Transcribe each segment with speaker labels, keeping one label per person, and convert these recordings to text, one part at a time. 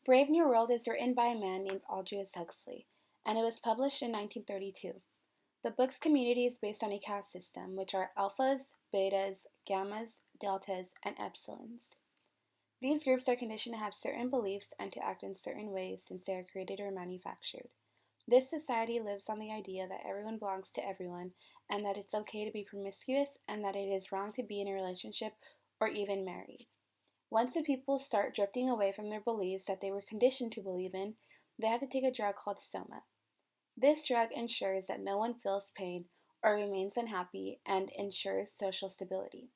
Speaker 1: Brave New World is written by a man named Aldous Huxley, and it was published in 1932. The book's community is based on a caste system, which are alphas, betas, gammas, deltas, and epsilons. These groups are conditioned to have certain beliefs and to act in certain ways since they are created or manufactured. This society lives on the idea that everyone belongs to everyone and that it's okay to be promiscuous and that it is wrong to be in a relationship or even married. Once the people start drifting away from their beliefs that they were conditioned to believe in, they have to take a drug called soma. This drug ensures that no one feels pain or remains unhappy and ensures social stability.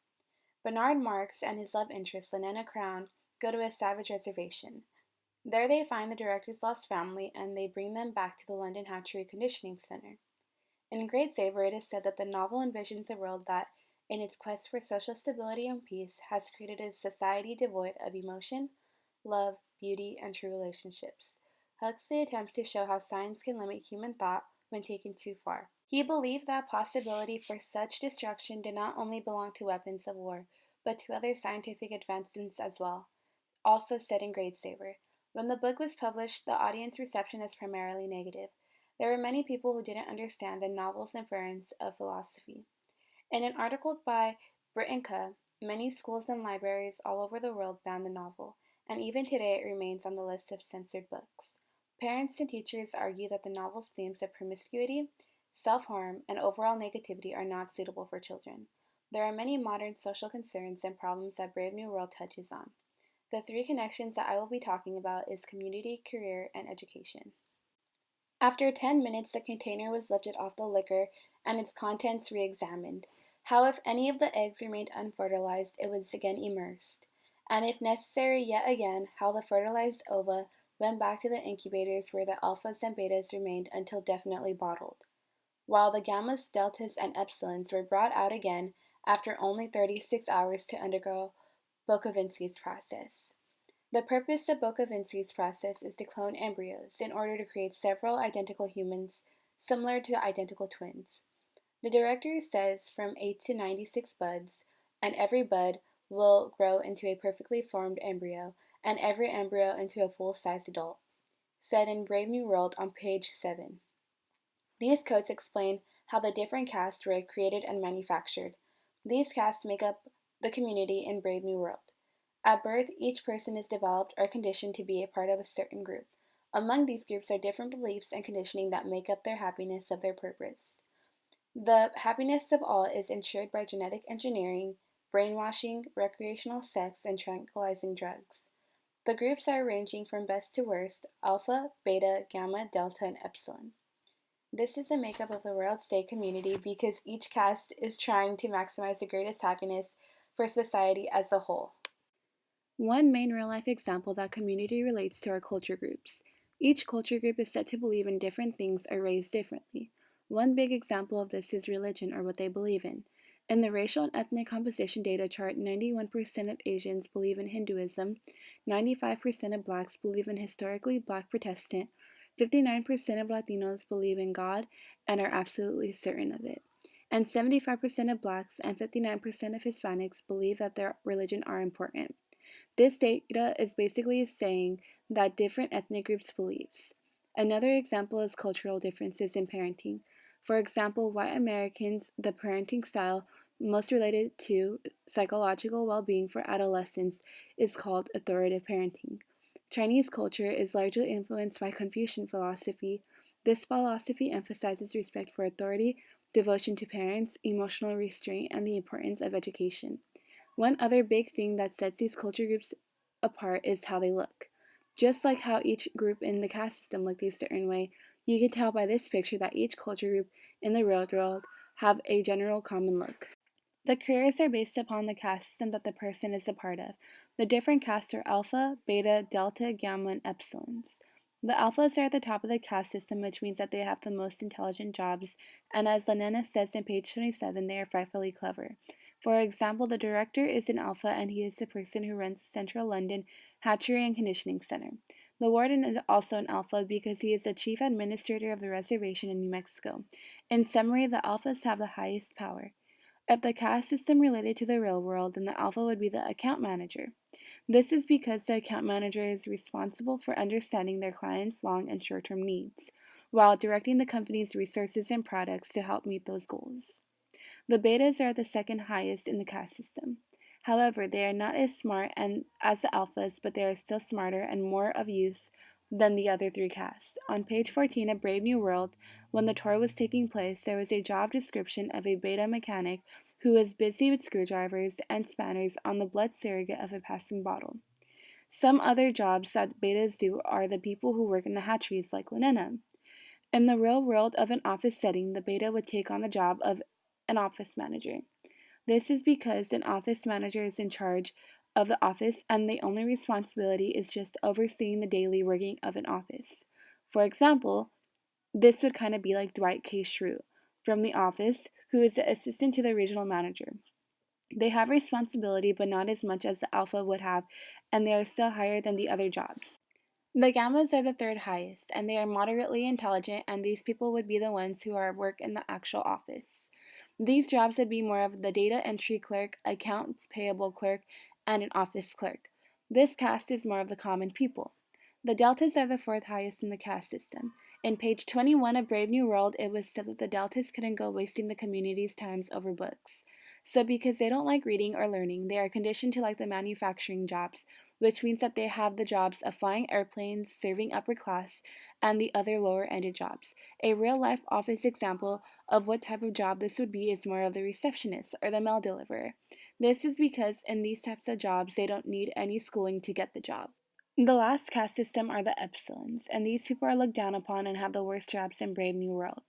Speaker 1: Bernard Marx and his love interest, Lynetta Crown, go to a savage reservation. There they find the director's lost family and they bring them back to the London Hatchery Conditioning Center. In Great Saber, it is said that the novel envisions a world that, in its quest for social stability and peace, has created a society devoid of emotion, love, beauty, and true relationships. Huxley attempts to show how science can limit human thought when taken too far. He believed that possibility for such destruction did not only belong to weapons of war, but to other scientific advancements as well, also said in Great Saber. When the book was published, the audience reception is primarily negative. There were many people who didn't understand the novel's inference of philosophy. In an article by Britannica, many schools and libraries all over the world banned the novel, and even today it remains on the list of censored books. Parents and teachers argue that the novel's themes of promiscuity, self-harm, and overall negativity are not suitable for children. There are many modern social concerns and problems that Brave New World touches on. The three connections that I will be talking about is community, career, and education. After 10 minutes, the container was lifted off the liquor and its contents re-examined. How if any of the eggs remained unfertilized, it was again immersed. And if necessary yet again, how the fertilized ova went back to the incubators where the alphas and betas remained until definitely bottled. While the gammas, deltas, and epsilons were brought out again after only 36 hours to undergo Bokovinsky's process. The purpose of Bokovinsky's process is to clone embryos in order to create several identical humans similar to identical twins. The director says from 8 to 96 buds, and every bud will grow into a perfectly formed embryo, and every embryo into a full-size adult, said in Brave New World on page 7. These codes explain how the different castes were created and manufactured. These castes make up the community in Brave New World. At birth, each person is developed or conditioned to be a part of a certain group. Among these groups are different beliefs and conditioning that make up their happiness of their purpose. The happiness of all is ensured by genetic engineering, brainwashing, recreational sex, and tranquilizing drugs. The groups are ranging from best to worst: alpha, beta, gamma, delta, and epsilon. This is a makeup of the world state community because each caste is trying to maximize the greatest happiness for society as a whole. One main real-life example that community relates to are culture groups. Each culture group is said to believe in different things or raised differently. One big example of this is religion, or what they believe in. In the racial and ethnic composition data chart, 91% of Asians believe in Hinduism, 95% of blacks believe in historically black Protestant, 59% of Latinos believe in God and are absolutely certain of it, and 75% of blacks and 59% of Hispanics believe that their religion are important. This data is basically saying that different ethnic groups' beliefs. Another example is cultural differences in parenting. For example, white Americans, the parenting style most related to psychological well-being for adolescents is called authoritative parenting. Chinese culture is largely influenced by Confucian philosophy. This philosophy emphasizes respect for authority, devotion to parents, emotional restraint, and the importance of education. One other big thing that sets these culture groups apart is how they look. Just like how each group in the caste system looked a certain way, you can tell by this picture that each culture group in the real world have a general common look. The careers are based upon the caste system that the person is a part of. The different castes are alpha, beta, delta, gamma, and epsilons. The alphas are at the top of the caste system, which means that they have the most intelligent jobs, and as Lenina says in page 27, they are frightfully clever. For example, the director is an alpha and he is the person who runs the Central London Hatchery and Conditioning Center. The warden is also an alpha because he is the chief administrator of the reservation in New Mexico. In summary, the alphas have the highest power. If the caste system related to the real world, then the alpha would be the account manager. This is because the account manager is responsible for understanding their clients' long and short-term needs, while directing the company's resources and products to help meet those goals. The betas are the second highest in the caste system. However, they are not as smart as the alphas, but they are still smarter and more of use than the other three castes. On page 14 of Brave New World, when the tour was taking place, there was a job description of a beta mechanic who was busy with screwdrivers and spanners on the blood surrogate of a passing bottle. Some other jobs that betas do are the people who work in the hatcheries, like Lenena. In the real world of an office setting, the beta would take on the job of an office manager. This is because an office manager is in charge of the office and the only responsibility is just overseeing the daily working of an office. For example, this would kind of be like Dwight K. Schrute from The Office, who is the assistant to the regional manager. They have responsibility, but not as much as the alpha would have, and they are still higher than the other jobs. The gammas are the third highest, and they are moderately intelligent, and these people would be the ones who are work in the actual office. These jobs would be more of the data entry clerk, accounts payable clerk, and an office clerk. This caste is more of the common people. The deltas are the fourth highest in the caste system. In page 21 of Brave New World, it was said that the deltas couldn't go wasting the community's times over books. So because they don't like reading or learning, they are conditioned to like the manufacturing jobs, which means that they have the jobs of flying airplanes, serving upper class, and the other lower-ended jobs. A real-life office example of what type of job this would be is more of the receptionist or the mail deliverer. This is because in these types of jobs, they don't need any schooling to get the job. The last caste system are the Epsilons, and these people are looked down upon and have the worst jobs in Brave New World.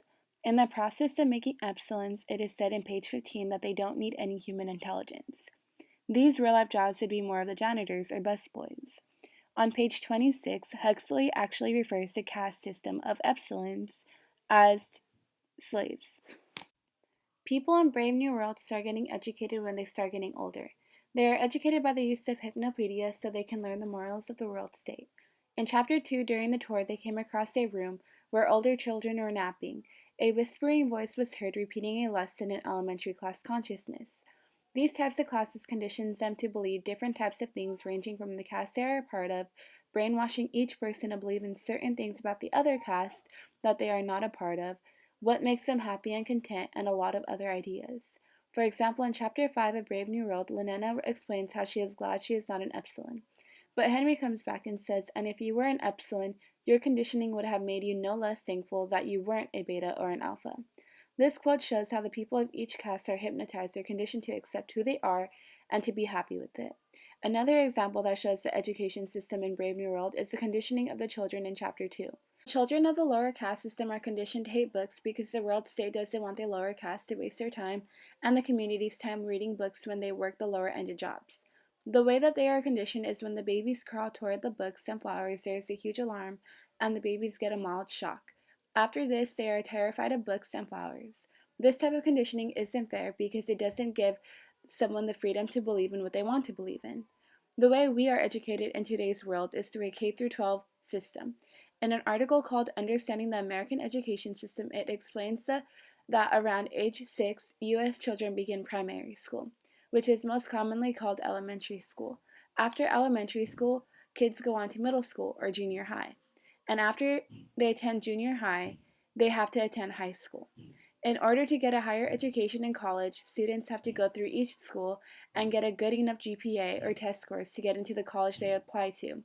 Speaker 1: In the process of making Epsilons, it is said in page 15 that they don't need any human intelligence. These real-life jobs would be more of the janitors or busboys. On page 26, Huxley actually refers to caste system of Epsilons as slaves. People in Brave New World start getting educated when they start getting older. They are educated by the use of Hypnopedia so they can learn the morals of the world state. In Chapter 2, during the tour, they came across a room where older children were napping. A whispering voice was heard repeating a lesson in elementary class consciousness. These types of classes conditions them to believe different types of things ranging from the caste they are a part of, brainwashing each person to believe in certain things about the other caste that they are not a part of, what makes them happy and content, and a lot of other ideas. For example, in Chapter 5 of Brave New World, Lenena explains how she is glad she is not an Epsilon. But Henry comes back and says, and if you were an Epsilon, your conditioning would have made you no less thankful that you weren't a beta or an alpha. This quote shows how the people of each caste are hypnotized or conditioned to accept who they are and to be happy with it. Another example that shows the education system in Brave New World is the conditioning of the children in Chapter 2. Children of the lower caste system are conditioned to hate books because the world state doesn't want the lower caste to waste their time and the community's time reading books when they work the lower-ended jobs. The way that they are conditioned is when the babies crawl toward the books and flowers, there is a huge alarm, and the babies get a mild shock. After this, they are terrified of books and flowers. This type of conditioning isn't fair because it doesn't give someone the freedom to believe in what they want to believe in. The way we are educated in today's world is through a K-12 system. In an article called Understanding the American Education System, it explains that around age 6, U.S. children begin primary school, which is most commonly called elementary school. After elementary school, kids go on to middle school or junior high. And after they attend junior high, they have to attend high school. In order to get a higher education in college, students have to go through each school and get a good enough GPA or test scores to get into the college they apply to.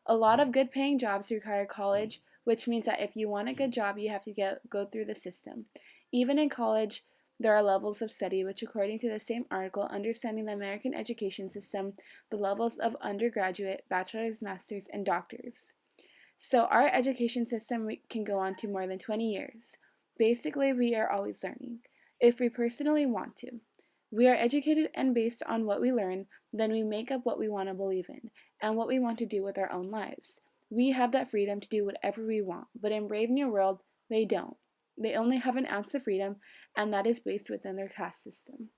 Speaker 1: A lot of good paying jobs require college, which means that if you want a good job, you have to go through the system. Even in college, there are levels of study, which according to the same article, Understanding the American Education System, the levels of undergraduate, bachelor's, master's, and doctors. So our education system can go on to more than 20 years. Basically, we are always learning, if we personally want to. We are educated and based on what we learn, then we make up what we want to believe in and what we want to do with our own lives. We have that freedom to do whatever we want, but in Brave New World, they don't. They only have an ounce of freedom, and that is based within their caste system.